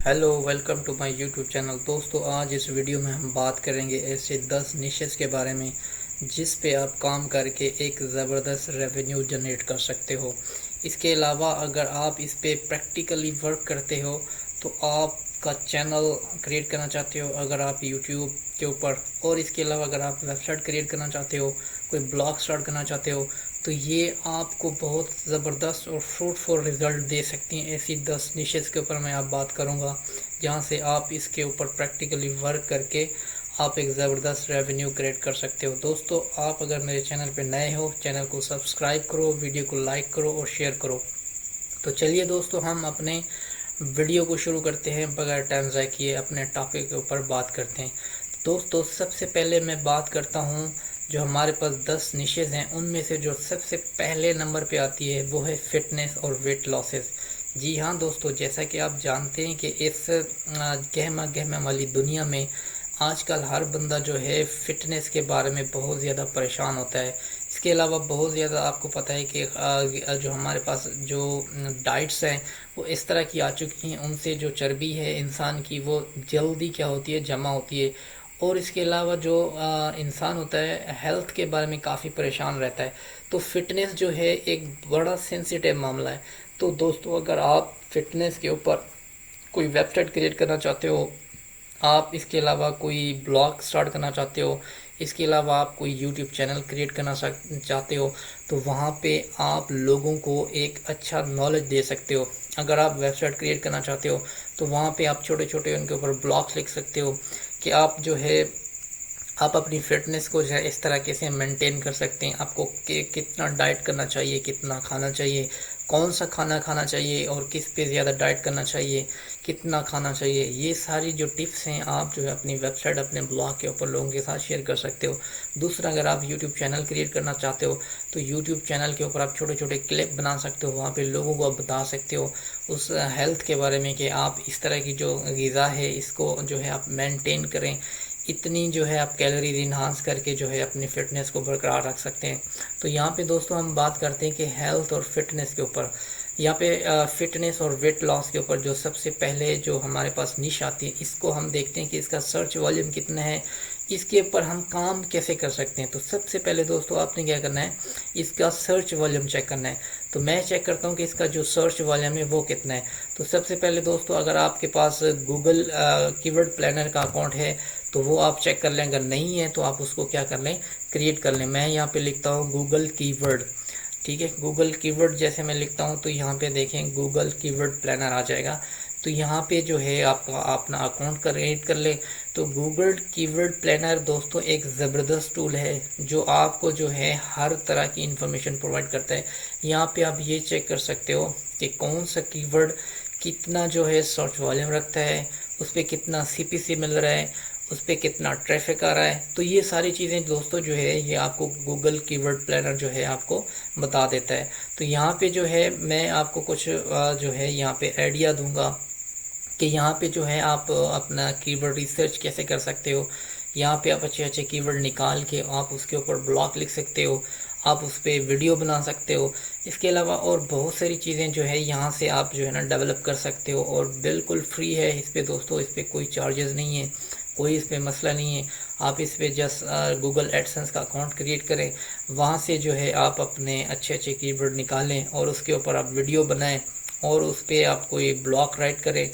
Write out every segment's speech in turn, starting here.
Hello, welcome to my YouTube channel. दोस्तों, आज इस वीडियो में हम बात करेंगे ऐसे 10 निशेस के बारे में जिस पे आप काम करके एक ज़बरदस्त रेवेन्यू जनरेट कर सकते हो। इसके अलावा अगर आप इस पे प्रैक्टिकली वर्क करते हो तो आपका चैनल क्रिएट करना चाहते हो अगर आप यूट्यूब के ऊपर, और इसके अलावा अगर आप वेबसाइट क्रिएट करना चाहते हो, कोई ब्लॉग स्टार्ट करना चाहते हो, तो ये आपको बहुत ज़बरदस्त और फ्रूटफुल रिज़ल्ट दे सकती हैं। ऐसी 10 निशेस के ऊपर मैं आप बात करूँगा जहाँ से आप इसके ऊपर प्रैक्टिकली वर्क करके आप एक ज़बरदस्त रेवेन्यू क्रिएट कर सकते हो। दोस्तों, आप अगर मेरे चैनल पर नए हो, चैनल को सब्सक्राइब करो, वीडियो को लाइक करो और शेयर करो। तो चलिए दोस्तों, हम अपने वीडियो को शुरू करते हैं। बगैर टाइम ज़ाय किए अपने टॉपिक के ऊपर बात करते हैं। दोस्तों, सबसे पहले मैं बात करता हूँ जो हमारे पास 10 निशेज़ हैं उनमें से जो सबसे पहले नंबर पे आती है वो है फिटनेस और वेट लॉसेस। जी हाँ दोस्तों, जैसा कि आप जानते हैं कि इस गहमा गहमा वाली दुनिया में आजकल हर बंदा जो है फिटनेस के बारे में बहुत ज़्यादा परेशान होता है। इसके अलावा बहुत ज़्यादा आपको पता है कि जो हमारे पास जो डाइट्स हैं वो इस तरह की आ चुकी हैं, उनसे जो चर्बी है इंसान की वो जल्दी क्या होती है, जमा होती है। और इसके अलावा जो इंसान होता है हेल्थ के बारे में काफ़ी परेशान रहता है। तो फिटनेस जो है एक बड़ा सेंसिटिव मामला है। तो दोस्तों, अगर आप फिटनेस के ऊपर कोई वेबसाइट क्रिएट करना चाहते हो, आप इसके अलावा कोई ब्लॉग स्टार्ट करना चाहते हो, इसके अलावा आप कोई यूट्यूब चैनल क्रिएट करना चाहते हो, तो वहाँ पे आप लोगों को एक अच्छा नॉलेज दे सकते हो। अगर आप वेबसाइट क्रिएट करना चाहते हो तो वहाँ पे आप छोटे छोटे उनके ऊपर ब्लॉग्स लिख सकते हो कि आप जो है आप अपनी फिटनेस को जो है इस तरह कैसे मेंटेन कर सकते हैं, आपको कितना डाइट करना चाहिए, कितना खाना चाहिए, कौन सा खाना खाना चाहिए और किस पे ज़्यादा डाइट करना चाहिए, कितना खाना चाहिए। ये सारी जो टिप्स हैं आप जो है अपनी वेबसाइट, अपने ब्लॉग के ऊपर लोगों के साथ शेयर कर सकते हो। दूसरा, अगर आप यूट्यूब चैनल क्रिएट करना चाहते हो तो यूट्यूब चैनल के ऊपर आप छोटे छोटे क्लिप बना सकते हो। वहाँ पे लोगों को आप बता सकते हो उस हेल्थ के बारे में कि आप इस तरह की जो ग़िज़ा है इसको जो है आप मेंटेन करें, इतनी जो है आप कैलोरीज इन्हांस करके जो है अपनी फ़िटनेस को बरकरार रख सकते हैं। तो यहाँ पे दोस्तों हम बात करते हैं कि हेल्थ और फिटनेस के ऊपर। यहाँ पे फिटनेस और वेट लॉस के ऊपर जो सबसे पहले जो हमारे पास निश आती है, इसको हम देखते हैं कि इसका सर्च वॉल्यूम कितना है, इसके ऊपर हम काम कैसे कर सकते हैं। तो सबसे पहले दोस्तों आपने क्या करना है, इसका सर्च वॉल्यूम चेक करना है। तो मैं चेक करता हूँ कि इसका जो सर्च वॉल्यूम है वो कितना है। तो सबसे पहले दोस्तों, अगर आपके पास गूगल कीवर्ड प्लानर का अकाउंट है तो वो आप चेक कर लें। अगर नहीं है तो आप उसको क्या कर लें, क्रिएट कर लें। मैं यहाँ पे लिखता हूँ गूगल कीवर्ड, ठीक है। गूगल कीवर्ड जैसे मैं लिखता हूँ तो यहाँ पे देखें गूगल कीवर्ड प्लानर आ जाएगा। तो यहाँ पे जो है आपका अपना अकाउंट क्रिएट कर ले। तो गूगल कीवर्ड प्लानर दोस्तों एक ज़बरदस्त टूल है जो आपको जो है हर तरह की इंफॉर्मेशन प्रोवाइड करता है। यहाँ पे आप ये चेक कर सकते हो कि कौन सा कीवर्ड कितना जो है सर्च वॉल्यूम रखता है, उस पर कितना सीपीसी मिल रहा है, उस पर कितना ट्रैफिक आ रहा है। तो ये सारी चीज़ें दोस्तों जो है ये आपको गूगल कीवर्ड प्लानर जो है आपको बता देता है। तो यहाँ पे जो है मैं आपको कुछ जो है यहाँ पे आइडिया दूंगा कि यहाँ पे जो है आप अपना कीवर्ड रिसर्च कैसे कर सकते हो। यहाँ पे आप अच्छे अच्छे कीवर्ड निकाल के आप उसके ऊपर ब्लॉग लिख सकते हो, आप उस पर वीडियो बना सकते हो। इसके अलावा और बहुत सारी चीज़ें जो है यहाँ से आप जो है ना डेवलप कर सकते हो, और बिल्कुल फ्री है इस पर दोस्तों। इस पर कोई चार्जेस नहीं है, कोई इस पर मसला नहीं है। आप इस पर जस्ट गूगल एडसेंस का अकाउंट क्रिएट करें, वहाँ से जो है आप अपने अच्छे अच्छे कीवर्ड निकालें और उसके ऊपर आप वीडियो बनाएं और उस पर आप कोई ब्लॉग राइट करें।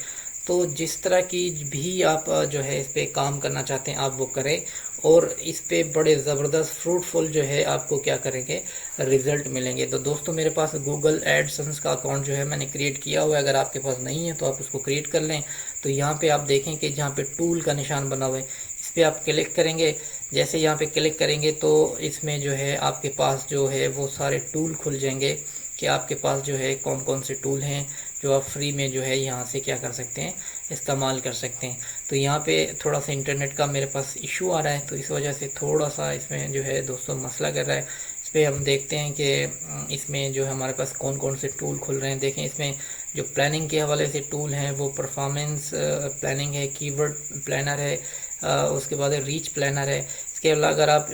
तो जिस तरह की भी आप जो है इस पर काम करना चाहते हैं आप वो करें, और इस पे बड़े ज़बरदस्त फ्रूटफुल जो है आपको क्या करेंगे, रिज़ल्ट मिलेंगे। तो दोस्तों, मेरे पास गूगल एडसेंस का अकाउंट जो है मैंने क्रिएट किया हुआ है। अगर आपके पास नहीं है तो आप उसको क्रिएट कर लें। तो यहाँ पे आप देखें कि जहाँ पे टूल का निशान बना हुआ है इस पर आप क्लिक करेंगे। जैसे यहाँ पे क्लिक करेंगे तो इसमें जो है आपके पास जो है वो सारे टूल खुल जाएंगे कि आपके पास जो है कौन कौन से टूल हैं जो आप फ्री में जो है यहाँ से क्या कर सकते हैं, इस्तेमाल कर सकते हैं। तो यहाँ पे थोड़ा सा इंटरनेट का मेरे पास इशू आ रहा है, तो इस वजह से थोड़ा सा इसमें जो है दोस्तों मसला कर रहा है। इस पर हम देखते हैं कि इसमें जो है हमारे पास कौन कौन से टूल खुल रहे हैं। देखें, इसमें जो प्लानिंग के हवाले से टूल हैं वो परफॉर्मेंस प्लानिंग है, कीवर्ड प्लानर है, उसके बाद रीच प्लानर है। इसके अलावा अगर आप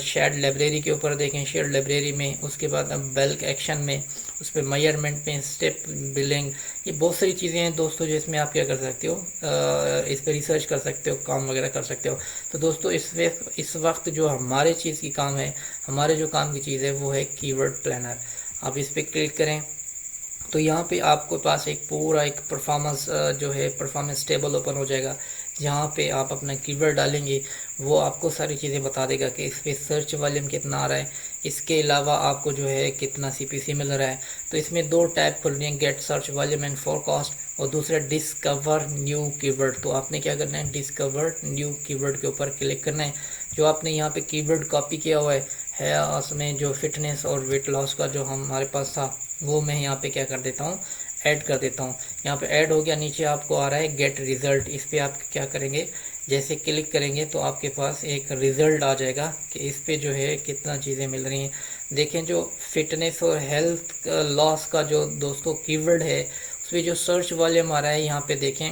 शेयर्ड लाइब्रेरी के ऊपर देखें, शेयर्ड लाइब्रेरी में, उसके बाद बल्क एक्शन में, उस पर मेजरमेंट में, स्टेप बिलिंग, ये बहुत सारी चीज़ें हैं दोस्तों जिसमें आप क्या कर सकते हो, इस पर रिसर्च कर सकते हो, काम वगैरह कर सकते हो। तो दोस्तों इस वक्त जो हमारे चीज़ की काम है, हमारे जो काम की चीज़ है वो है कीवर्ड प्लानर। आप इस पर क्लिक करें तो यहाँ पे आपको पास एक पूरा एक परफॉर्मेंस जो है परफॉर्मेंस टेबल ओपन हो जाएगा, जहाँ पे आप अपना कीवर्ड डालेंगे वो आपको सारी चीज़ें बता देगा कि इस पर सर्च वॉल्यूम कितना आ रहा है, इसके अलावा आपको जो है कितना सीपीसी मिल रहा है। तो इसमें दो टैब खुल रही हैं, get search volume and forecast, और दूसरा डिस्कवर न्यू कीवर्ड। तो आपने क्या करना है, डिस्कवर न्यू कीवर्ड के ऊपर क्लिक करना है। जो आपने यहाँ पे कीवर्ड कॉपी किया हुआ है उसमें जो फिटनेस और वेट लॉस का जो हमारे पास था वो मैं यहाँ पे क्या कर देता हूँ, ऐड कर देता हूँ। यहाँ पे ऐड हो गया, नीचे आपको आ रहा है गेट रिजल्ट, इस पर आप क्या करेंगे, जैसे क्लिक करेंगे तो आपके पास एक रिजल्ट आ जाएगा कि इस पे जो है कितना चीज़ें मिल रही हैं। देखें जो फिटनेस और हेल्थ लॉस का जो दोस्तों कीवर्ड है उसमें जो सर्च वॉल्यूम आ रहा है, यहाँ पे देखें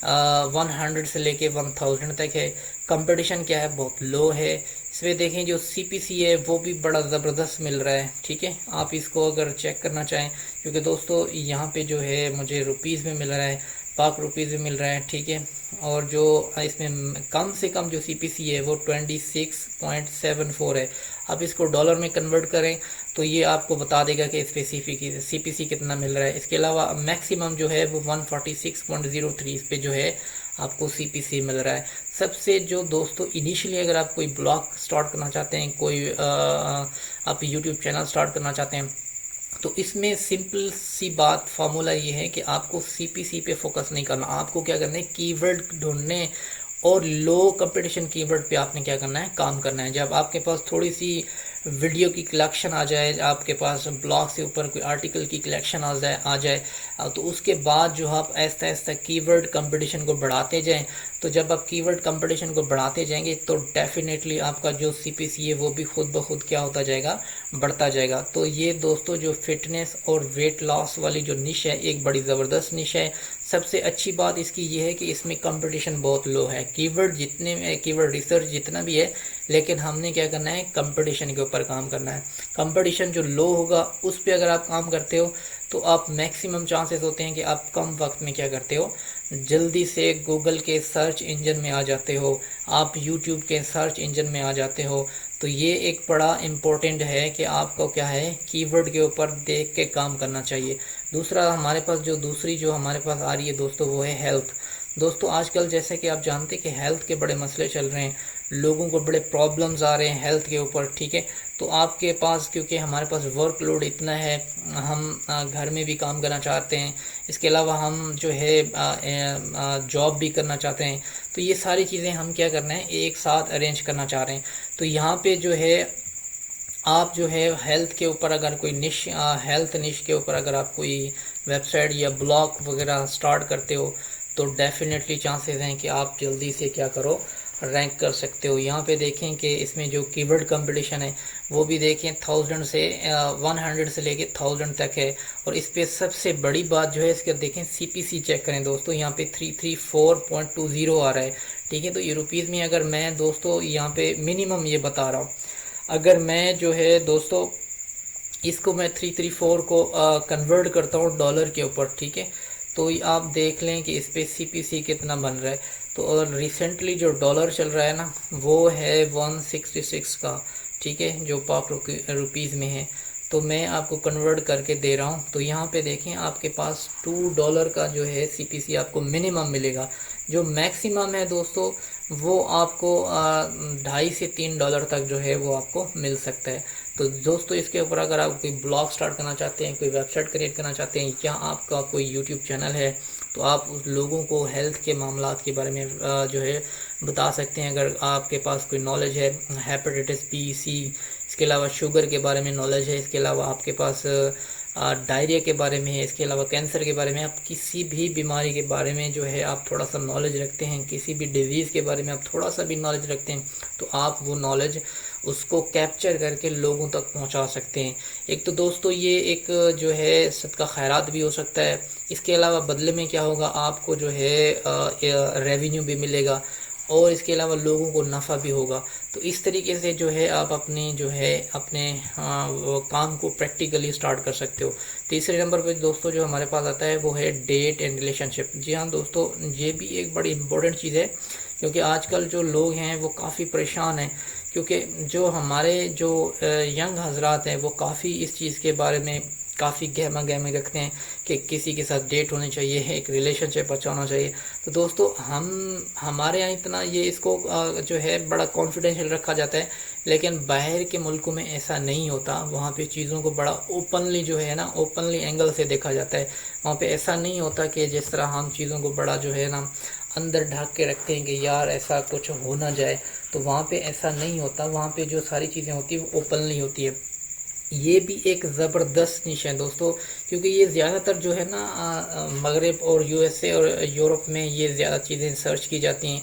100 से लेके 1000 तक है। कंपटीशन क्या है, बहुत लो है। इसमें देखें जो सीपीसी है वो भी बड़ा ज़बरदस्त मिल रहा है। ठीक है, आप इसको अगर चेक करना चाहें, क्योंकि दोस्तों यहाँ पे जो है मुझे रुपीज़ में मिल रहा है, पाक रुपीज़ में मिल रहा है। ठीक है, और जो इसमें कम से कम जो सीपीसी है वो 26.74 है। आप इसको डॉलर में कन्वर्ट करें तो ये आपको बता देगा कि स्पेसिफिक सीपीसी कितना मिल रहा है। इसके अलावा मैक्सिमम जो है वो 146.03 इस पे जो है आपको सीपीसी मिल रहा है। सबसे जो दोस्तों इनिशियली अगर आप कोई ब्लॉग स्टार्ट करना चाहते हैं, कोई आप यूट्यूब चैनल स्टार्ट करना चाहते हैं, तो इसमें सिंपल सी बात फार्मूला ये है कि आपको सीपीसी पे फोकस नहीं करना। आपको क्या करना है, कीवर्ड ढूंढने और लो कंपटीशन कीवर्ड पे आपने क्या करना है, काम करना है। जब आपके पास थोड़ी सी वीडियो की कलेक्शन आ जाए, आपके पास ब्लॉग से ऊपर कोई आर्टिकल की कलेक्शन आ जाए तो उसके बाद जो आप ऐसा ऐसा कीवर्ड कंपटीशन को बढ़ाते जाएं, तो जब आप कीवर्ड कंपटीशन को बढ़ाते जाएंगे तो डेफिनेटली आपका जो सीपीसी है वो भी खुद ब खुद क्या होता जाएगा, बढ़ता जाएगा। तो ये दोस्तों जो फिटनेस और वेट लॉस वाली जो निश है, एक बड़ी ज़बरदस्त निश है। सबसे अच्छी बात इसकी ये है कि इसमें कंपटीशन बहुत लो है। कीवर्ड जितने में, कीवर्ड रिसर्च जितना भी है, लेकिन हमने क्या करना है, कंपटीशन के ऊपर काम करना है। कंपटीशन जो लो होगा उस पर अगर आप काम करते हो तो आप मैक्सिमम चांसेस होते हैं कि आप कम वक्त में क्या करते हो, जल्दी से गूगल के सर्च इंजन में आ जाते हो, आप यूट्यूब के सर्च इंजन में आ जाते हो। तो ये एक बड़ा इम्पोर्टेंट है कि आपको क्या है, कीवर्ड के ऊपर देख के काम करना चाहिए। दूसरा हमारे पास जो हमारे पास आ रही है दोस्तों वो है हेल्थ। दोस्तों आजकल जैसे कि आप जानते हैं कि हेल्थ के बड़े मसले चल रहे हैं, लोगों को बड़े प्रॉब्लम्स आ रहे हैं हेल्थ के ऊपर। ठीक है, तो आपके पास, क्योंकि हमारे पास वर्कलोड इतना है, हम घर में भी काम करना चाहते हैं, इसके अलावा हम जो है जॉब भी करना चाहते हैं, तो ये सारी चीज़ें हम क्या करना है, एक साथ अरेंज करना चाह रहे हैं। तो यहाँ पे जो है आप जो है हेल्थ के ऊपर अगर कोई हेल्थ निश के ऊपर अगर आप कोई वेबसाइट या ब्लॉग वगैरह स्टार्ट करते हो तो डेफिनेटली चांसेस हैं कि आप जल्दी से क्या करो, रैंक कर सकते हो। यहाँ पे देखें कि इसमें जो कीवर्ड कंपटीशन है वो भी देखें 1000 से 100 से लेके 1000 तक है। और इस पे सबसे बड़ी बात जो है इसके देखें सीपीसी चेक करें दोस्तों, यहाँ पे 334.20 आ रहा है। ठीक है, तो ये रुपीज़ में अगर मैं दोस्तों यहाँ पे मिनिमम ये बता रहा हूँ, अगर मैं जो है दोस्तों इसको मैं 334 को कन्वर्ट करता हूँ डॉलर के ऊपर, ठीक है, तो आप देख लें कि इस पे सीपीसी कितना बन रहा है। तो और रिसेंटली जो डॉलर चल रहा है ना वो है 166 का, ठीक है, जो पाक रुपीज़ में है। तो मैं आपको कन्वर्ट करके दे रहा हूँ। तो यहाँ पे देखें आपके पास $2 का जो है सीपीसी आपको मिनिमम मिलेगा। जो मैक्सिमम है दोस्तों वो आपको 2.5 से $3 तक जो है वो आपको मिल सकता है। तो दोस्तों इसके ऊपर अगर आप कोई ब्लॉग स्टार्ट करना चाहते हैं, कोई वेबसाइट क्रिएट करना चाहते हैं, या आपका कोई यूट्यूब चैनल है, तो आप उस लोगों को हेल्थ के मामलात के बारे में जो है बता सकते हैं। अगर आपके पास कोई नॉलेज है हेपेटाइटिस बी, सी, इसके अलावा शुगर के बारे में नॉलेज है, इसके अलावा आपके पास डायरिया के बारे में है, इसके अलावा कैंसर के बारे में, आप किसी भी बीमारी के बारे में जो है आप थोड़ा सा नॉलेज रखते हैं, किसी भी डिजीज़ के बारे में आप थोड़ा सा भी नॉलेज रखते हैं, तो आप वो नॉलेज उसको कैप्चर करके लोगों तक पहुंचा सकते हैं। एक तो दोस्तों ये एक जो है सदका खैरात भी हो सकता है। इसके अलावा बदले में क्या होगा, आपको जो है रेवेन्यू भी मिलेगा। और इसके अलावा लोगों को नफ़ा भी होगा। तो इस तरीके से जो है आप अपने वो काम को प्रैक्टिकली स्टार्ट कर सकते हो। तीसरे नंबर पे दोस्तों जो हमारे पास आता है वो है डेट एंड रिलेशनशिप। जी हाँ दोस्तों, ये भी एक बड़ी इंपॉर्टेंट चीज़ है, क्योंकि आजकल जो लोग हैं वो काफ़ी परेशान हैं, क्योंकि जो हमारे जो यंग हजरात हैं वो काफ़ी इस चीज़ के बारे में काफ़ी गहमा गहमी रखते हैं कि किसी के साथ डेट होनी चाहिए, एक रिलेशनशिप अच्छा होना चाहिए। तो दोस्तों हमारे यहाँ इतना ये इसको जो है बड़ा कॉन्फिडेंशियल रखा जाता है, लेकिन बाहर के मुल्कों में ऐसा नहीं होता। वहाँ पे चीज़ों को बड़ा ओपनली जो है ना, ओपनली एंगल से देखा जाता है। वहाँ पे ऐसा नहीं होता कि जिस तरह हम चीज़ों को बड़ा जो है ना अंदर ढक के रखते हैं कि यार ऐसा कुछ हो ना जाए। तो वहाँ पे ऐसा नहीं होता, वहाँ पे जो सारी चीज़ें होती है वो ओपनली होती है। ये भी एक ज़बरदस्त निश है दोस्तों, क्योंकि ये ज़्यादातर जो है ना मगरब और यूएसए और यूरोप में ये ज़्यादा चीज़ें सर्च की जाती हैं।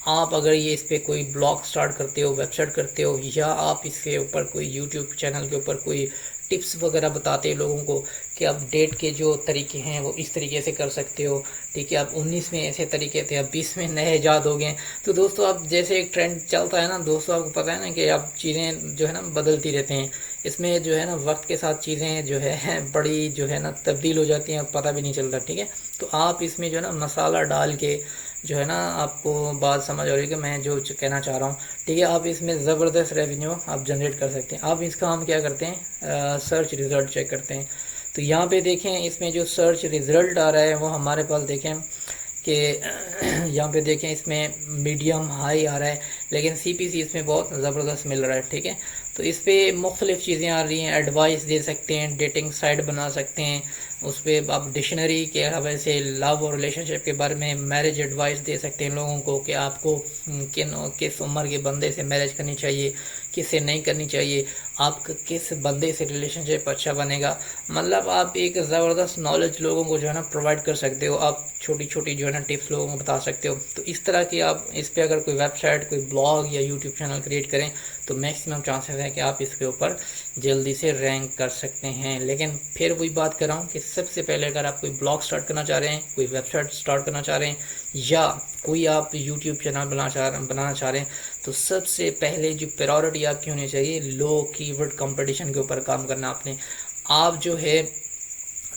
आप अगर ये इस पे कोई ब्लॉग स्टार्ट करते हो, वेबसाइट करते हो, या आप इसके ऊपर कोई यूट्यूब चैनल के ऊपर कोई टिप्स वगैरह बताते हैं लोगों को कि आप डेट के जो तरीके हैं वो इस तरीके से कर सकते हो, ठीक है, आप 19 में ऐसे तरीके थे, अब 20 में नए ईजाद हो गए। तो दोस्तों अब जैसे एक ट्रेंड चलता है ना दोस्तों, आपको पता है ना कि अब चीज़ें जो है ना बदलती रहती हैं। इसमें जो है ना वक्त के साथ चीज़ें जो है बड़ी जो है ना तब्दील हो जाती हैं, पता भी नहीं चलता, ठीक है। तो आप इसमें जो है ना मसाला डाल के जो है ना, आपको बात समझ आ रही है कि मैं जो कहना चाह रहा हूँ, ठीक है। आप इसमें ज़बरदस्त रेवेन्यू आप जनरेट कर सकते हैं। आप इसका हम क्या करते हैं, सर्च रिज़ल्ट चेक करते हैं। तो यहाँ पे देखें, इसमें जो सर्च रिज़ल्ट आ रहा है वो हमारे पास देखें कि यहाँ पे देखें इसमें मीडियम हाई आ रहा है, लेकिन सीपीसी इसमें बहुत ज़बरदस्त मिल रहा है, ठीक है। तो इस पर मुख्तलिफ़ चीज़ें आ रही हैं, एडवाइस दे सकते हैं, डेटिंग साइट बना सकते हैं, उस पर आप डिक्शनरी के हवाले से लव और रिलेशनशिप के बारे में मैरिज एडवाइस दे सकते हैं लोगों को कि आपको किस उम्र के बंदे से मैरिज करनी चाहिए, किससे नहीं करनी चाहिए, आप किस बंदे से रिलेशनशिप अच्छा बनेगा। मतलब आप एक ज़बरदस्त नॉलेज लोगों को जो है ना प्रोवाइड कर सकते हो। आप छोटी छोटी जो है ना टिप्स लोगों को बता सकते हो। तो इस तरह की आप इस पर अगर कोई वेबसाइट, कोई ब्लॉग या यूट्यूब चैनल क्रिएट करें तो मैक्सिमम चांसेस है कि आप इसके ऊपर जल्दी से रैंक कर सकते हैं। लेकिन फिर वही बात कर रहा हूँ कि सबसे पहले अगर आप कोई ब्लॉग स्टार्ट करना चाह रहे हैं, कोई वेबसाइट स्टार्ट करना चाह रहे हैं, या कोई आप यूट्यूब चैनल बनाना चाह रहे हैं, तो सबसे पहले जो प्रायोरिटी आपकी होनी चाहिए, लो कीवर्ड कंपटीशन के ऊपर काम करना। आपने आप जो है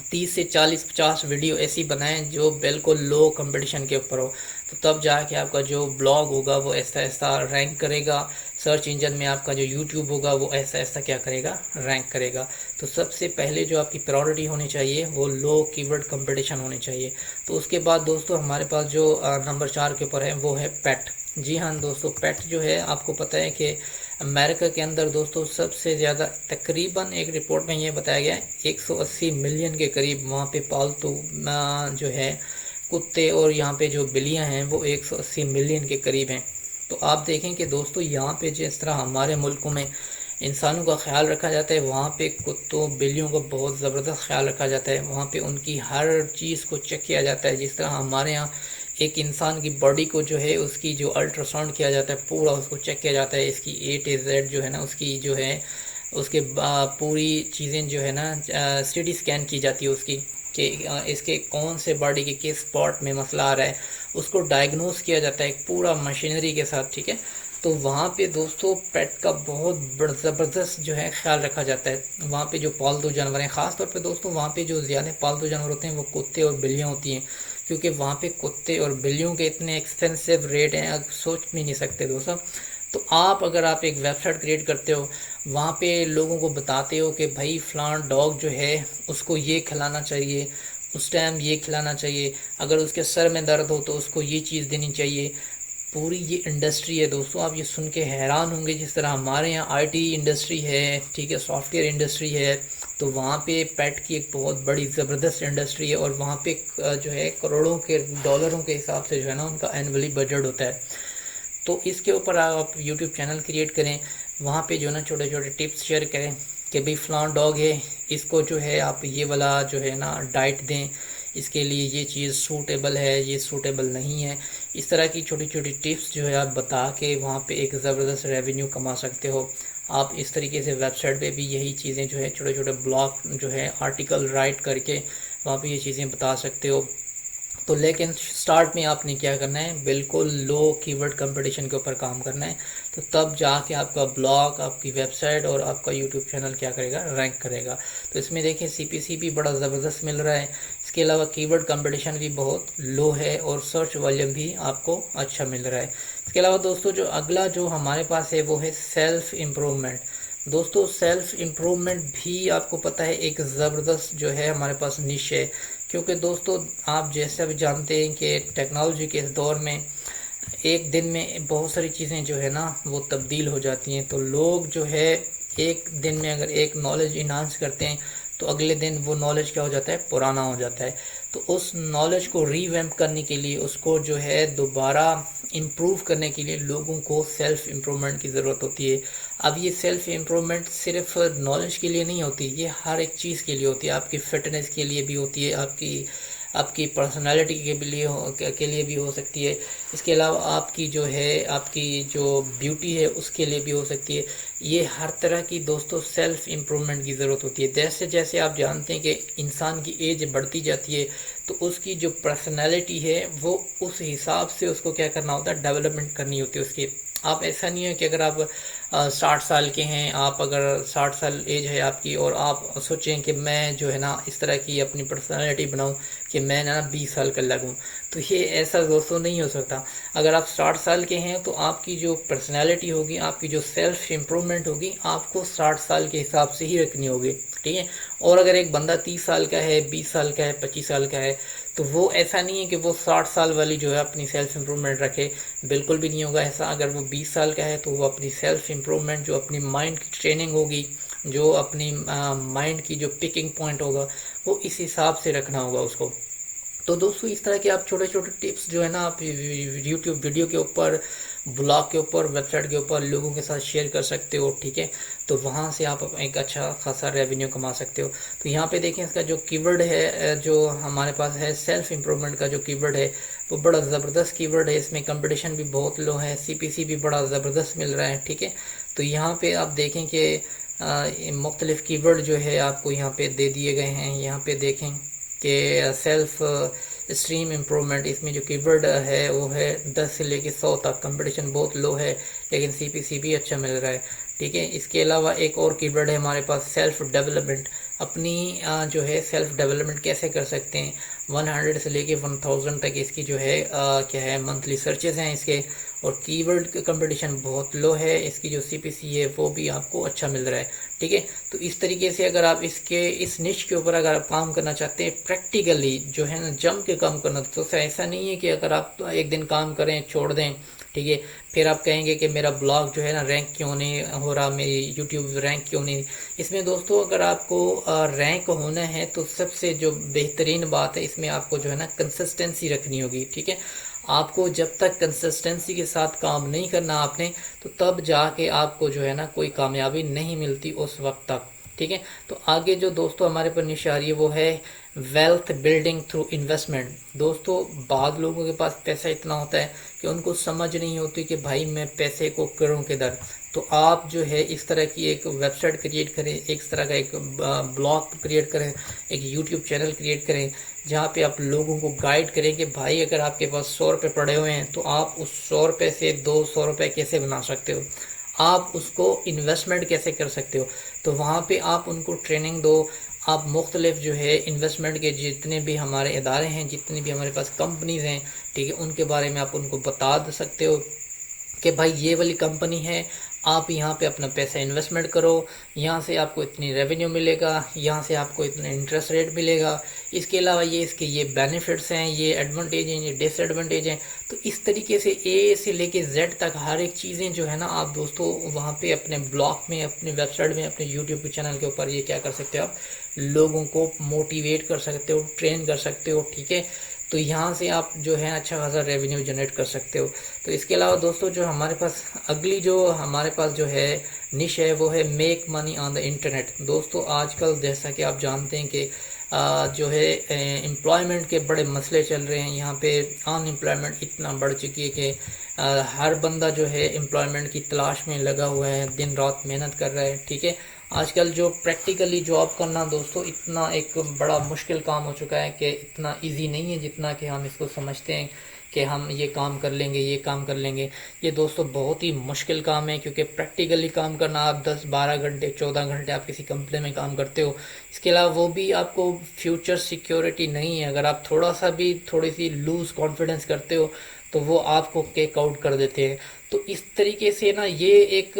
30 से 40-50 वीडियो ऐसी बनाएं जो बिल्कुल लो कंपटीशन के ऊपर हो, तो तब जाके आपका जो ब्लॉग होगा वो ऐसा ऐसा रैंक करेगा। सर्च इंजन में आपका जो यूट्यूब होगा वो ऐसा ऐसा क्या करेगा, रैंक करेगा। तो सबसे पहले जो आपकी प्रायोरिटी होनी चाहिए वो लो कीवर्ड कंपटीशन होनी चाहिए। तो उसके बाद दोस्तों हमारे पास जो नंबर 4 के ऊपर है वो है पेट। जी हाँ दोस्तों, पेट जो है आपको पता है कि अमेरिका के अंदर दोस्तों सबसे ज़्यादा, तकरीबन एक रिपोर्ट में ये बताया गया है 180 मिलियन के करीब वहाँ पे पालतू जो है कुत्ते, और यहाँ पे जो बिल्लियाँ हैं वो 180 मिलियन के करीब हैं। तो आप देखें कि दोस्तों यहाँ पे जिस तरह हमारे मुल्कों में इंसानों का ख्याल रखा जाता है, वहाँ पे कुत्तों बिल्लियों का बहुत ज़बरदस्त ख्याल रखा जाता है। वहाँ पे उनकी हर चीज़ को चेक किया जाता है। जिस तरह हमारे यहाँ एक इंसान की बॉडी को जो है उसकी जो अल्ट्रासाउंड किया जाता है, पूरा उसको चेक किया जाता है, इसकी A to Z जो है ना उसकी जो है उसके पूरी चीज़ें जो है ना सिटी स्कैन की जाती है उसकी, कि इसके कौन से बॉडी के किस स्पॉट में मसला आ रहा है, उसको डायग्नोस किया जाता है एक पूरा मशीनरी के साथ, ठीक है। तो वहाँ पे दोस्तों पेट का बहुत ज़बरदस्त जो है ख्याल रखा जाता है। वहाँ पे जो पालतू जानवर हैं, ख़ास तौर पे दोस्तों वहाँ पे जो ज़्यादा पालतू जानवर होते हैं वो कुत्ते और बिल्लियाँ होती हैं, क्योंकि वहाँ पे कुत्ते और बिल्लियों के इतने एक्सपेंसिव रेट हैं, आप सोच भी नहीं सकते दोस्तों। तो आप अगर आप एक वेबसाइट क्रिएट करते हो, वहाँ पे लोगों को बताते हो कि भाई फ़लाँ डॉग जो है उसको ये खिलाना चाहिए, उस टाइम ये खिलाना चाहिए, अगर उसके सर में दर्द हो तो उसको ये चीज़ देनी चाहिए। पूरी ये इंडस्ट्री है दोस्तों, आप ये सुन के हैरान होंगे। जिस तरह हमारे यहाँ आईटी इंडस्ट्री है, ठीक है, सॉफ्टवेयर इंडस्ट्री है, तो वहाँ पे पेट की एक बहुत बड़ी ज़बरदस्त इंडस्ट्री है, और वहाँ पे जो है करोड़ों के डॉलरों के हिसाब से जो है ना उनका एनुअली बजट होता है। तो इसके ऊपर आप यूट्यूब चैनल क्रिएट करें, वहाँ पे जो है ना छोटे छोटे टिप्स शेयर करें कि भाई फ़लाँ डॉग है, इसको जो है आप ये वाला जो है ना डाइट दें, इसके लिए ये चीज़ सूटेबल है, ये सूटेबल नहीं है। इस तरह की छोटी छोटी टिप्स जो है आप बता के वहाँ पे एक ज़बरदस्त रेवेन्यू कमा सकते हो। आप इस तरीके से वेबसाइट पे भी यही चीज़ें जो है छोटे छोटे ब्लॉग जो है आर्टिकल राइट करके वहाँ पे ये चीज़ें बता सकते हो। तो लेकिन स्टार्ट में आपने क्या करना है, बिल्कुल लो कीवर्ड कंपटीशन के ऊपर काम करना है। तो तब जाके आपका ब्लॉग, आपकी वेबसाइट और आपका यूट्यूब चैनल क्या करेगा, रैंक करेगा। तो इसमें देखिए सीपीसी भी बड़ा ज़बरदस्त मिल रहा है। इसके अलावा कीवर्ड कंपटीशन भी बहुत लो है और सर्च वॉल्यूम भी आपको अच्छा मिल रहा है। इसके अलावा दोस्तों जो अगला जो हमारे पास है वो है सेल्फ इम्प्रूवमेंट। दोस्तों सेल्फ इम्प्रूवमेंट भी आपको पता है एक ज़बरदस्त जो है हमारे पास निश है, क्योंकि दोस्तों आप जैसा भी जानते हैं कि टेक्नोलॉजी के इस दौर में एक दिन में बहुत सारी चीज़ें जो है ना वो तब्दील हो जाती हैं। तो लोग जो है एक दिन में अगर एक नॉलेज इन्हांस करते हैं तो अगले दिन वो नॉलेज क्या हो जाता है, पुराना हो जाता है। तो उस नॉलेज को रीवैम्प करने के लिए, उसको जो है दोबारा इम्प्रूव करने के लिए लोगों को सेल्फ इम्प्रूवमेंट की ज़रूरत होती है। अब ये सेल्फ इम्प्रूवमेंट सिर्फ नॉलेज के लिए नहीं होती, ये हर एक चीज़ के लिए होती है। आपकी फिटनेस के लिए भी होती है, आपकी आपकी पर्सनालिटी के लिए भी हो सकती है। इसके अलावा आपकी जो है, आपकी जो ब्यूटी है उसके लिए भी हो सकती है। ये हर तरह की दोस्तों सेल्फ इम्प्रूवमेंट की ज़रूरत होती है। जैसे जैसे आप जानते हैं कि इंसान की एज बढ़ती जाती है तो उसकी जो पर्सनालिटी है वो उस हिसाब से उसको क्या करना होता है, डेवलपमेंट करनी होती है उसकी। आप ऐसा नहीं है कि अगर आप 60 साल के हैं, आप अगर 60 साल एज है आपकी और आप सोचें कि मैं जो है ना इस तरह की अपनी पर्सनालिटी बनाऊं कि मैं ना 20 साल का लगूं, तो ये ऐसा दोस्तों नहीं हो सकता। अगर आप 60 साल के हैं तो आपकी जो पर्सनालिटी होगी, आपकी जो सेल्फ इम्प्रूवमेंट होगी, आपको 60 साल के हिसाब से ही रखनी होगी, ठीक है। और अगर एक बंदा 30 साल का है, 20 साल का है, 25 साल का है, तो वो ऐसा नहीं है कि वो 60 साल वाली जो है अपनी सेल्फ इम्प्रूवमेंट रखे, बिल्कुल भी नहीं होगा ऐसा। अगर वो 20 साल का है तो वो अपनी सेल्फ इम्प्रूवमेंट, जो अपनी माइंड की ट्रेनिंग होगी, जो अपनी माइंड की जो पिकिंग पॉइंट होगा, वो इस हिसाब से रखना होगा उसको। तो दोस्तों इस तरह के आप छोटे छोटे टिप्स जो है ना आप यूट्यूब वीडियो के ऊपर, ब्लॉग के ऊपर, वेबसाइट के ऊपर लोगों के साथ शेयर कर सकते हो, ठीक है। तो वहाँ से आप एक अच्छा खासा रेवेन्यू कमा सकते हो। तो यहाँ पे देखें इसका जो कीवर्ड है जो हमारे पास है, सेल्फ इम्प्रूवमेंट का जो कीवर्ड है वो बड़ा ज़बरदस्त कीवर्ड है। इसमें कंपटीशन भी बहुत लो है, सीपीसी भी बड़ा ज़बरदस्त मिल रहा है, ठीक है। तो यहाँ पे आप देखें कि मुख्तलिफ कीवर्ड जो है आपको यहाँ पे दे दिए गए हैं। यहाँ पे देखें कि सेल्फ स्ट्रीम इम्प्रूवमेंट, इसमें जो कीवर्ड है वो है 10 से लेके 100 तक। कंपटीशन बहुत लो है लेकिन सीपीसी भी अच्छा मिल रहा है, ठीक है। इसके अलावा एक और कीवर्ड है हमारे पास सेल्फ डेवलपमेंट। अपनी जो है सेल्फ डेवलपमेंट कैसे कर सकते हैं, 100 से लेके 1000 तक इसकी जो है क्या है, मंथली सर्चेस हैं इसके। और कीवर्ड कंपटीशन बहुत लो है, इसकी जो सीपीसी है वो भी आपको अच्छा मिल रहा है, ठीक है। तो इस तरीके से अगर आप इस निश के ऊपर अगर आप काम करना चाहते हैं प्रैक्टिकली जो है ना, जम के काम करना, तो ऐसा नहीं है कि अगर आप एक दिन काम करें छोड़ दें, ठीक है, फिर आप कहेंगे कि मेरा ब्लॉग जो है ना रैंक क्यों नहीं हो रहा, मेरी यूट्यूब रैंक क्यों नहीं। इसमें दोस्तों अगर आपको रैंक होना है तो सबसे जो बेहतरीन बात है इसमें आपको जो है ना कंसिस्टेंसी रखनी होगी, ठीक है। आपको जब तक कंसिस्टेंसी के साथ काम नहीं करना आपने, तो तब जाके आपको जो है ना कोई कामयाबी नहीं मिलती उस वक्त तक, ठीक है। तो आगे जो दोस्तों हमारे पर निश आ रही है वो है वेल्थ बिल्डिंग थ्रू इन्वेस्टमेंट। दोस्तों बाद लोगों के पास पैसा इतना होता है कि उनको समझ नहीं होती कि भाई मैं पैसे को करूं किधर। तो आप जो है इस तरह की एक वेबसाइट क्रिएट करें, एक तरह का एक ब्लॉग क्रिएट करें, एक यूट्यूब चैनल क्रिएट करें जहाँ पे आप लोगों को गाइड करें कि भाई अगर आपके पास 100 रुपये पड़े हुए हैं तो आप उस 100 रुपये से 200 रुपये कैसे बना सकते हो, आप उसको इन्वेस्टमेंट कैसे कर सकते हो। तो वहाँ पे आप उनको ट्रेनिंग दो। आप मुख्तलिफ जो है इन्वेस्टमेंट के जितने भी हमारे इदारे हैं, जितनी भी हमारे पास कंपनीज हैं, ठीक है, उनके बारे में आप उनको बता सकते हो कि भाई ये वाली कंपनी है, आप यहाँ पे अपना पैसा इन्वेस्टमेंट करो, यहाँ से आपको इतनी रेवेन्यू मिलेगा, यहाँ से आपको इतना इंटरेस्ट रेट मिलेगा, इसके अलावा ये इसके ये बेनिफिट्स हैं, ये एडवांटेज हैं, ये डिसएडवांटेज हैं। तो इस तरीके से ए से लेके जेड तक हर एक चीज़ें जो है ना आप दोस्तों वहाँ पे अपने ब्लॉग में, अपने वेबसाइट में, अपने यूट्यूब के चैनल के ऊपर ये क्या कर सकते हो, आप लोगों को मोटिवेट कर सकते हो, ट्रेन कर सकते हो, ठीक है। तो यहाँ से आप जो है अच्छा खासा रेवेन्यू जनरेट कर सकते हो। तो इसके अलावा दोस्तों जो हमारे पास अगली जो हमारे पास जो है निश है वो है make money on the internet. दोस्तों आजकल जैसा कि आप जानते हैं कि जो है एम्प्लॉयमेंट के बड़े मसले चल रहे हैं। यहाँ पे अनएम्प्लॉयमेंट इतना बढ़ चुकी है कि हर बंदा जो है एम्प्लॉयमेंट की तलाश में लगा हुआ है, दिन रात मेहनत कर रहा है, ठीक है। आजकल जो प्रैक्टिकली जॉब करना दोस्तों इतना एक बड़ा मुश्किल काम हो चुका है कि इतना इजी नहीं है जितना कि हम इसको समझते हैं कि हम ये काम कर लेंगे, ये काम कर लेंगे। ये दोस्तों बहुत ही मुश्किल काम है, क्योंकि प्रैक्टिकली काम करना, आप 10-12 घंटे 14 घंटे आप किसी कंपनी में काम करते हो, इसके अलावा वो भी आपको फ्यूचर सिक्योरिटी नहीं है। अगर आप थोड़ा सा भी थोड़ी सी लूज कॉन्फिडेंस करते हो तो वो आपको केक आउट कर देते हैं। तो इस तरीके से ना ये एक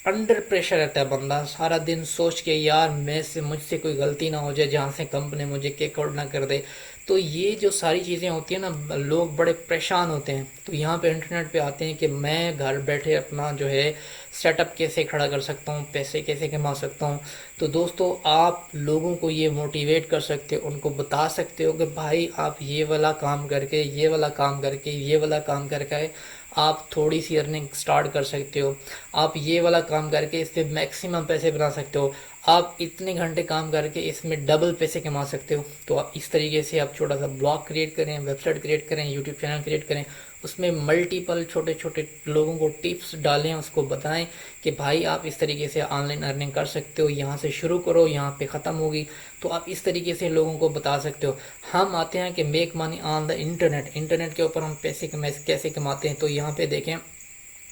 अंडर प्रेशर रहता है बंदा, सारा दिन सोच के यार मुझसे कोई गलती ना हो जाए जहाँ से कंपनी मुझे किक आउट ना कर दे। तो ये जो सारी चीज़ें होती हैं ना, लोग बड़े परेशान होते हैं। तो यहाँ पे इंटरनेट पे आते हैं कि मैं घर बैठे अपना जो है सेटअप कैसे खड़ा कर सकता हूँ, पैसे कैसे कमा सकता हूँ। तो दोस्तों आप लोगों को ये मोटिवेट कर सकते हो, उनको बता सकते हो कि भाई आप ये वाला काम करके, ये वाला काम करके, ये वाला काम करके आप थोड़ी सी अर्निंग स्टार्ट कर सकते हो। आप ये वाला काम करके इससे मैक्सिमम पैसे बना सकते हो। आप इतने घंटे काम करके इसमें डबल पैसे कमा सकते हो। तो आप इस तरीके से आप छोटा सा ब्लॉग क्रिएट करें, वेबसाइट क्रिएट करें, यूट्यूब चैनल क्रिएट करें, उसमें मल्टीपल छोटे छोटे लोगों को टिप्स डालें, उसको बताएं कि भाई आप इस तरीके से ऑनलाइन अर्निंग कर सकते हो, यहाँ से शुरू करो, यहाँ पे ख़त्म होगी। तो आप इस तरीके से लोगों को बता सकते हो। हम आते हैं कि make money on the internet के ऊपर हम पैसे कैसे कमाते हैं। तो यहाँ पे देखें,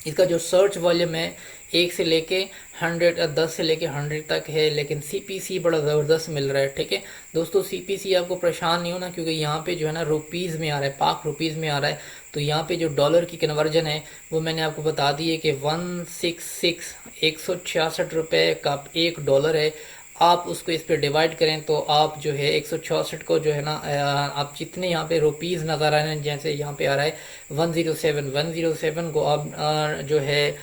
इसका जो सर्च वॉल्यूम है 1 से लेके 100, 10 से लेके 100 तक है, लेकिन सीपीसी बड़ा ज़बरदस्त मिल रहा है। ठीक है दोस्तों, सीपीसी आपको परेशान नहीं होना, क्योंकि यहाँ पे जो है ना रुपीज़ में आ रहा है, पाक रुपीज़ में आ रहा है। तो यहाँ पे जो डॉलर की कन्वर्जन है वो मैंने आपको बता दी है कि 166 रुपये का $1 है। आप उसको इस पर डिवाइड करें तो आप जो है 166 को जो है ना, आप जितने यहाँ पे रुपीज़ नज़र आ रहे हैं, जैसे यहाँ पे आ रहा है 107 को आप जो है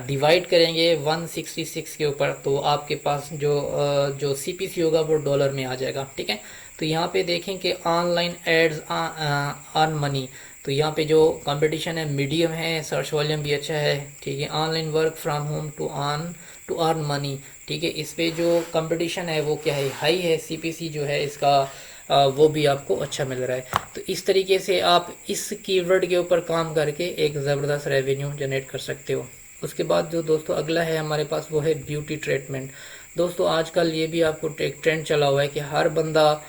डिवाइड करेंगे 166 के ऊपर, तो आपके पास जो सीपीसी होगा वो डॉलर में आ जाएगा। ठीक है, तो यहाँ पे देखें कि ऑनलाइन एड्स अर्न मनी। तो यहाँ पे जो कंपटीशन है मीडियम है, सर्च वॉल्यूम भी अच्छा है। ठीक है, online work from home to earn money. ठीक है, इस पे जो कंपटीशन है वो क्या है, हाई है। सीपीसी जो है इसका वो भी आपको अच्छा मिल रहा है। तो इस तरीके से आप इस कीवर्ड के ऊपर काम करके एक ज़बरदस्त रेवेन्यू जनरेट कर सकते हो। उसके बाद जो दोस्तों अगला है हमारे पास वो है ब्यूटी ट्रीटमेंट। दोस्तों आजकल ये भी आपको एक ट्रेंड चला हुआ है कि हर बंदा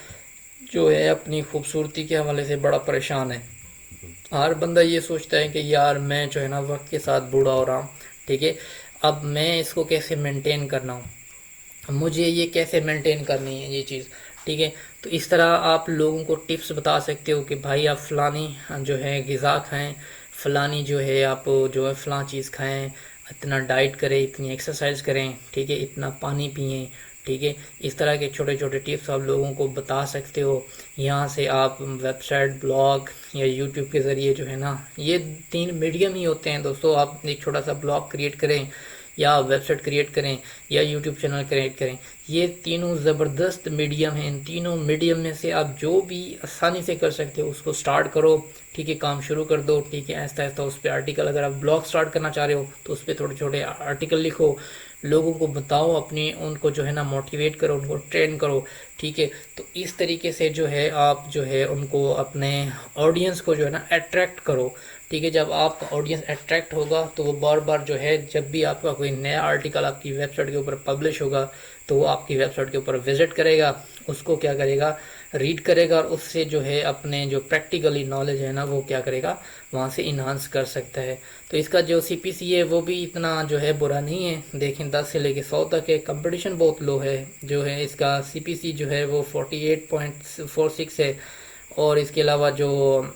जो है अपनी खूबसूरती के हवाले से बड़ा परेशान है। हर बंदा ये सोचता है कि यार मैं जो है ना वक्त के साथ बूढ़ा हो रहा हूँ। ठीक है, अब मैं इसको कैसे मेंटेन करना हूँ, मुझे ये कैसे मेंटेन करनी है ये चीज़। ठीक है, तो इस तरह आप लोगों को टिप्स बता सकते हो कि भाई आप फ़लानी जो है ग़िज़ा खाएं, फ़लानी जो है आप जो है फ़लाँ चीज़ खाएं, इतना डाइट करें, इतनी एक्सरसाइज करें। ठीक है, इतना पानी पिएं। ठीक है, इस तरह के छोटे छोटे टिप्स आप लोगों को बता सकते हो। यहाँ से आप वेबसाइट, ब्लॉग या यूट्यूब के ज़रिए जो है ना, ये 3 मीडियम ही होते हैं दोस्तों। आप एक छोटा सा ब्लॉग क्रिएट करें या वेबसाइट क्रिएट करें या यूट्यूब चैनल क्रिएट करें, ये तीनों ज़बरदस्त मीडियम हैं। इन तीनों मीडियम में से आप जो भी आसानी से कर सकते हो उसको स्टार्ट करो। ठीक है, काम शुरू कर दो। ठीक है, आहिस्ता आहिस्ता उस पर आर्टिकल, अगर आप ब्लॉग स्टार्ट करना चाह रहे हो तो उस पर थोड़े छोटे आर्टिकल लिखो, लोगों को बताओ, अपनी उनको जो है ना मोटिवेट करो, उनको ट्रेन करो। ठीक है, तो इस तरीके से जो है आप जो है उनको, अपने ऑडियंस को जो है ना अट्रैक्ट करो। ठीक है, जब आपका ऑडियंस अट्रैक्ट होगा तो वो बार बार जो है, जब भी आपका कोई नया आर्टिकल आपकी वेबसाइट के ऊपर पब्लिश होगा तो वो आपकी वेबसाइट के ऊपर विजिट करेगा, उसको क्या करेगा, रीड करेगा, और उससे जो है अपने जो प्रैक्टिकली नॉलेज है ना वो क्या करेगा, वहाँ से इन्हांस कर सकता है। तो इसका जो सीपीसी है वो भी इतना जो है बुरा नहीं है। देखें 10 से लेके 100 तक है, कंपटीशन बहुत लो है। जो है इसका सीपीसी जो है वो 48.46 है। और इसके अलावा जो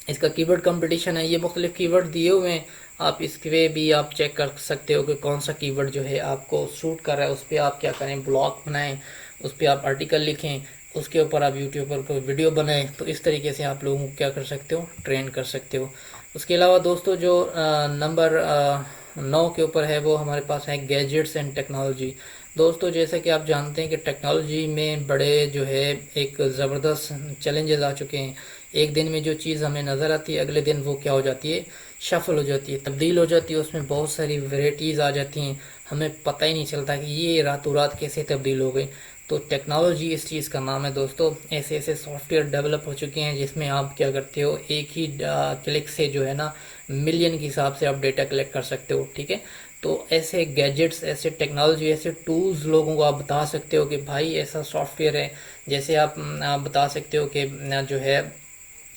इसका कीवर्ड कंपटीशन है, ये मुख्तलिफ कीवर्ड दिए हुए हैं, आप इसके भी आप चेक कर सकते हो कि कौन सा कीवर्ड जो है आपको सूट कर रहा है। उस पर आप क्या करें, ब्लॉग बनाएं, उस पर आप आर्टिकल लिखें, उसके ऊपर आप यूट्यूब पर कोई वीडियो बनाएं। तो इस तरीके से आप लोगों को क्या कर सकते हो, ट्रेन कर सकते हो। उसके अलावा दोस्तों जो नंबर 9 के ऊपर है वो हमारे पास है गैजेट्स एंड टेक्नोलॉजी। दोस्तों जैसा कि आप जानते हैं कि टेक्नोलॉजी में बड़े जो है एक ज़बरदस्त चैलेंजेस आ चुके हैं। एक दिन में जो चीज़ हमें नज़र आती है अगले दिन वो क्या हो जाती है, शफल हो जाती है, तब्दील हो जाती है, उसमें बहुत सारी वैरायटीज़ आ जाती हैं, हमें पता ही नहीं चलता कि ये रातों रात कैसे तब्दील हो गई। तो टेक्नोलॉजी इस चीज़ का नाम है दोस्तों। ऐसे ऐसे सॉफ्टवेयर डेवलप हो चुके हैं जिसमें आप क्या करते हो, एक ही क्लिक से जो है ना मिलियन के हिसाब से आप डेटा कलेक्ट कर सकते हो। ठीक है, तो ऐसे गैजेट्स, ऐसे टेक्नोलॉजी, ऐसे टूल्स लोगों को आप बता सकते हो कि भाई ऐसा सॉफ्टवेयर है। जैसे आप बता सकते हो कि जो है,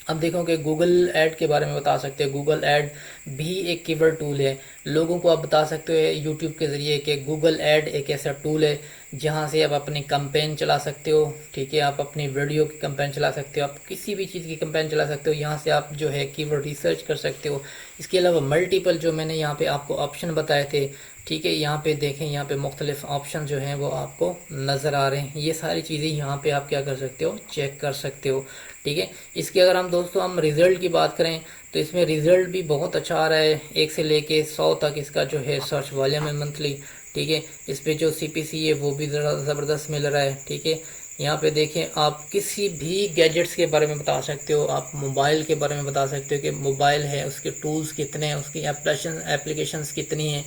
अब देखो कि गूगल ऐड के बारे में बता सकते हो। गूगल ऐड भी एक कीवर्ड टूल है। लोगों को आप बता सकते हो यूट्यूब के ज़रिए कि गूगल ऐड एक ऐसा टूल है जहां से आप अपनी कैंपेन चला सकते हो। ठीक है, आप अपनी वीडियो की कैंपेन चला सकते हो, आप किसी भी चीज़ की कैंपेन चला सकते हो। यहाँ से आप जो है कीवर्ड रिसर्च कर सकते हो। इसके अलावा मल्टीपल जो मैंने यहाँ पे आपको ऑप्शन बताए थे, ठीक है, यहाँ पे देखें, यहाँ पे मुख्तलिफ ऑप्शन जो हैं वो आपको नज़र आ रहे हैं। ये सारी चीज़ें यहाँ पे आप क्या कर सकते हो, चेक कर सकते हो। ठीक है, इसके अगर हम दोस्तों हम रिज़ल्ट की बात करें तो इसमें रिज़ल्ट भी बहुत अच्छा आ रहा है। 1 से लेके 100 तक इसका जो है सर्च वॉल्यूम है मंथली। ठीक है, इस पे जो CPC है वो भी ज़बरदस्त मिल रहा है। ठीक है, यहाँ पे देखें, आप किसी भी गैजेट्स के बारे में बता सकते हो, आप मोबाइल के बारे में बता सकते हो कि मोबाइल है, उसके टूल्स कितने हैं, उसकी एप्लीकेशंस कितनी हैं।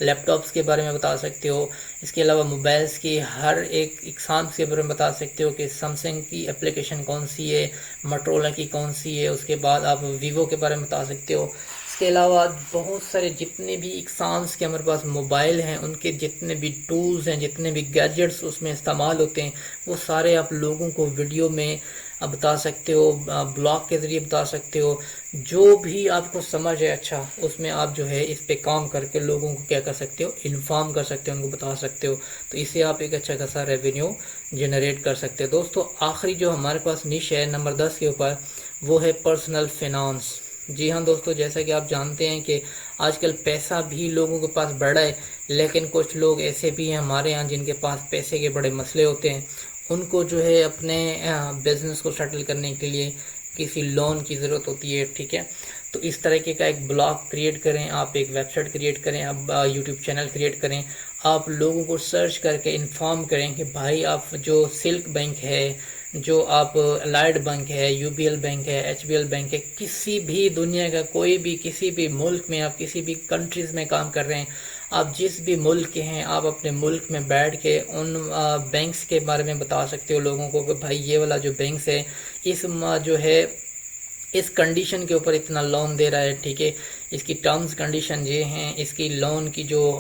लैपटॉप्स के बारे में बता सकते हो। इसके अलावा मोबाइल्स की हर एक एग्जाम्स के बारे में बता सकते हो कि सैमसंग की एप्लीकेशन कौन सी है, मोटरोला की कौन सी है। उसके बाद आप वीवो के बारे में बता सकते हो। इसके अलावा बहुत सारे जितने भी एग्जाम्स के हमारे पास मोबाइल हैं, उनके जितने भी टूल्स हैं, जितने भी गैजेट्स उसमें इस्तेमाल होते हैं, वो सारे आप लोगों को वीडियो में आप बता सकते हो, ब्लॉग के ज़रिए बता सकते हो। जो भी आपको समझ है अच्छा, उसमें आप जो है इस पे काम करके लोगों को क्या कर सकते हो, इन्फॉर्म कर सकते हो, उनको बता सकते हो। तो इससे आप एक अच्छा खासा रेवेन्यू जनरेट कर सकते हो। दोस्तों आखिरी जो हमारे पास निश है नंबर 10 के ऊपर, वो है पर्सनल फिनांस। जी हाँ दोस्तों, जैसा कि आप जानते हैं कि आजकल पैसा भी लोगों के पास बड़ा है, लेकिन कुछ लोग ऐसे भी हैं हमारे यहाँ जिनके पास पैसे के बड़े मसले होते हैं। उनको जो है अपने बिजनेस को सेटल करने के लिए किसी लोन की ज़रूरत होती है। ठीक है, तो इस तरीके का एक ब्लॉग क्रिएट करें, आप एक वेबसाइट क्रिएट करें, आप यूट्यूब चैनल क्रिएट करें, आप लोगों को सर्च करके इन्फॉर्म करें कि भाई आप जो सिल्क बैंक है, जो आप अलाइड बैंक है, UBL बैंक है, HBL बैंक है, किसी भी दुनिया का कोई भी किसी भी मुल्क में, आप किसी भी कंट्रीज़ में काम कर रहे हैं, आप जिस भी मुल्क के हैं, आप अपने मुल्क में बैठ के उन बैंक्स के बारे में बता सकते हो लोगों को कि भाई ये वाला जो बैंक्स है, इस जो है इस कंडीशन के ऊपर इतना लोन दे रहा है। ठीक है, इसकी टर्म्स कंडीशन ये हैं, इसकी लोन की जो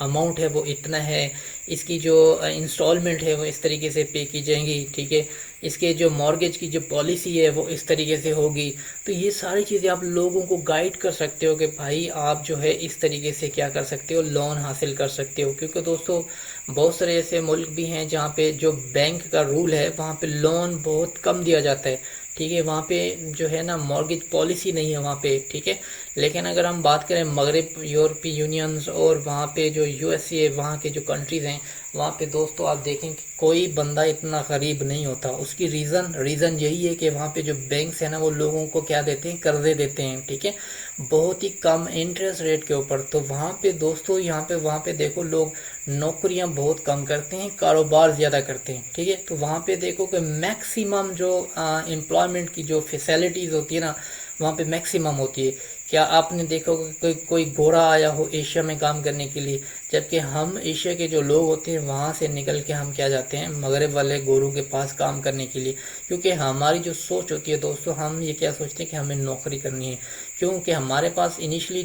अमाउंट है वो इतना है, इसकी जो इंस्टॉलमेंट है वो इस तरीके से पे की जाएंगी। ठीक है, इसके जो मॉर्गेज की जो पॉलिसी है वो इस तरीके से होगी। तो ये सारी चीज़ें आप लोगों को गाइड कर सकते हो कि भाई आप जो है इस तरीके से क्या कर सकते हो, लोन हासिल कर सकते हो। क्योंकि दोस्तों बहुत सारे ऐसे मुल्क भी हैं जहाँ पे जो बैंक का रूल है वहाँ पे लोन बहुत कम दिया जाता है। ठीक है, वहाँ पे जो है ना मॉर्गेज पॉलिसी नहीं है वहाँ पे। ठीक है, लेकिन अगर हम बात करें मगरब, यूरोपीय यूनियंस और वहाँ पे जो USA वहाँ के जो कंट्रीज़ हैं, वहाँ पे दोस्तों आप देखें कि कोई बंदा इतना गरीब नहीं होता। उसकी रीज़न यही है कि वहाँ पे जो बैंक्स हैं ना वो लोगों को क्या देते हैं, कर्जे देते हैं। ठीक है, बहुत ही कम इंटरेस्ट रेट के ऊपर। तो वहाँ पे दोस्तों वहाँ पे देखो लोग नौकरियां बहुत कम करते हैं, कारोबार ज़्यादा करते हैं। ठीक है, तो वहाँ पे देखो कि मैक्सिमम जो एम्प्लॉयमेंट की जो फैसिलिटीज़ होती है ना, वहाँ पे मैक्सिमम होती है। क्या आपने देखा होगा कि कोई गोरा आया हो एशिया में काम करने के लिए, जबकि हम एशिया के जो लोग होते हैं वहाँ से निकल के हम क्या जाते हैं, मगरब वाले गोरों के पास काम करने के लिए। क्योंकि हमारी जो सोच होती है दोस्तों, हम ये क्या सोचते हैं कि हमें नौकरी करनी है। क्योंकि हमारे पास इनिशियली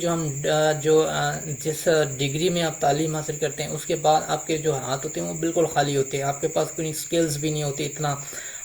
जिस डिग्री में आप तालीम हासिल करते हैं, उसके बाद आपके जो हाथ होते हैं वो बिल्कुल खाली होते हैं। आपके पास कोई स्किल्स भी नहीं होती,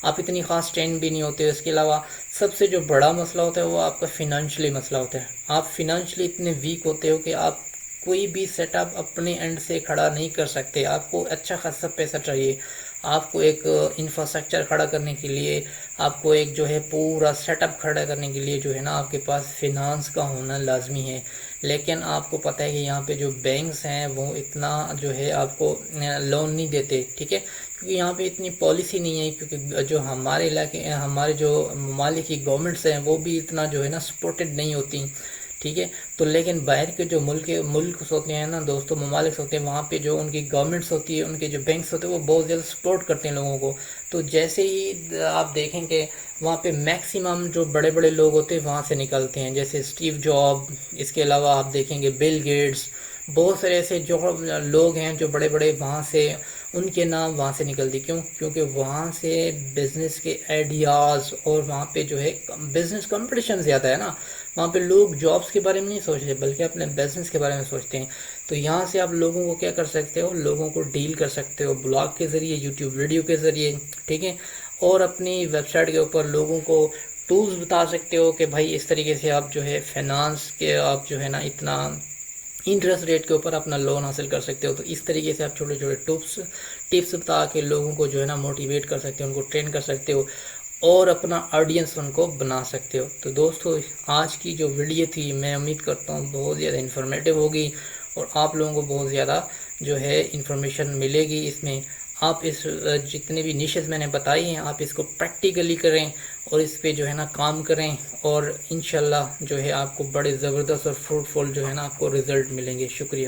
आप इतनी खास ट्रेंड भी नहीं होते। इसके अलावा सबसे जो बड़ा मसला होता है वो आपका फिनेंशियली मसला होता है। आप फिनेंशियली इतने वीक होते हो कि आप कोई भी सेटअप अपने एंड से खड़ा नहीं कर सकते। आपको अच्छा खासा पैसा चाहिए, आपको एक इंफ्रास्ट्रक्चर खड़ा करने के लिए, आपको एक जो है पूरा सेटअप खड़ा करने के लिए जो है ना आपके पास फिनांस का होना लाजमी है। लेकिन आपको पता है कि यहाँ पे जो बैंक्स हैं वो इतना जो है आपको लोन नहीं देते। ठीक है, क्योंकि यहाँ पे इतनी पॉलिसी नहीं है। क्योंकि जो हमारे इलाके, हमारे जो ममालिक की गवर्नमेंट्स हैं वो भी इतना जो है ना सपोर्टेड नहीं होती। ठीक है, तो लेकिन बाहर के जो मुल्क होते हैं ना दोस्तों, ममालिक होते हैं, वहाँ पे जो उनकी गवर्नमेंट्स होती है, उनके जो बैंक्स होते हैं वो बहुत ज़्यादा सपोर्ट करते हैं लोगों को। तो जैसे ही आप देखेंगे वहाँ पे मैक्सिमम जो बड़े बड़े लोग होते हैं वहाँ से निकलते हैं, जैसे स्टीव जॉब। इसके अलावा आप देखेंगे बिल गेट्स, बहुत सारे ऐसे जो लोग हैं जो बड़े बड़े वहाँ से, उनके नाम वहाँ से निकलते। क्योंकि वहाँ से बिज़नेस के आइडियाज़ और वहाँ पे जो है बिज़नेस कंपटीशन ज़्यादा है ना, वहाँ पे लोग जॉब्स के बारे में नहीं सोचते बल्कि अपने बिजनेस के बारे में सोचते हैं। तो यहाँ से आप लोगों को क्या कर सकते हो, लोगों को डील कर सकते हो ब्लॉग के ज़रिए, यूट्यूब वीडियो के ज़रिए, ठीक है। और अपनी वेबसाइट के ऊपर लोगों को टूल्स बता सकते हो कि भाई इस तरीके से आप जो है फाइनेंस के आप जो है ना इतना इंटरेस्ट रेट के ऊपर अपना लोन हासिल कर सकते हो। तो इस तरीके से आप छोटे छोटे टिप्स बता के लोगों को जो है ना मोटिवेट कर सकते हो, उनको ट्रेन कर सकते हो और अपना ऑडियंस उनको बना सकते हो। तो दोस्तों आज की जो वीडियो थी मैं उम्मीद करता हूँ बहुत ज़्यादा इन्फॉर्मेटिव होगी और आप लोगों को बहुत ज़्यादा जो है इन्फॉर्मेशन मिलेगी इसमें। आप इस जितने भी निशेस मैंने बताई हैं आप इसको प्रैक्टिकली करें और इस पे जो है ना काम करें और इंशाल्लाह जो है आपको बड़े ज़बरदस्त और फ्रूटफुल जो है ना आपको रिज़ल्ट मिलेंगे। शुक्रिया।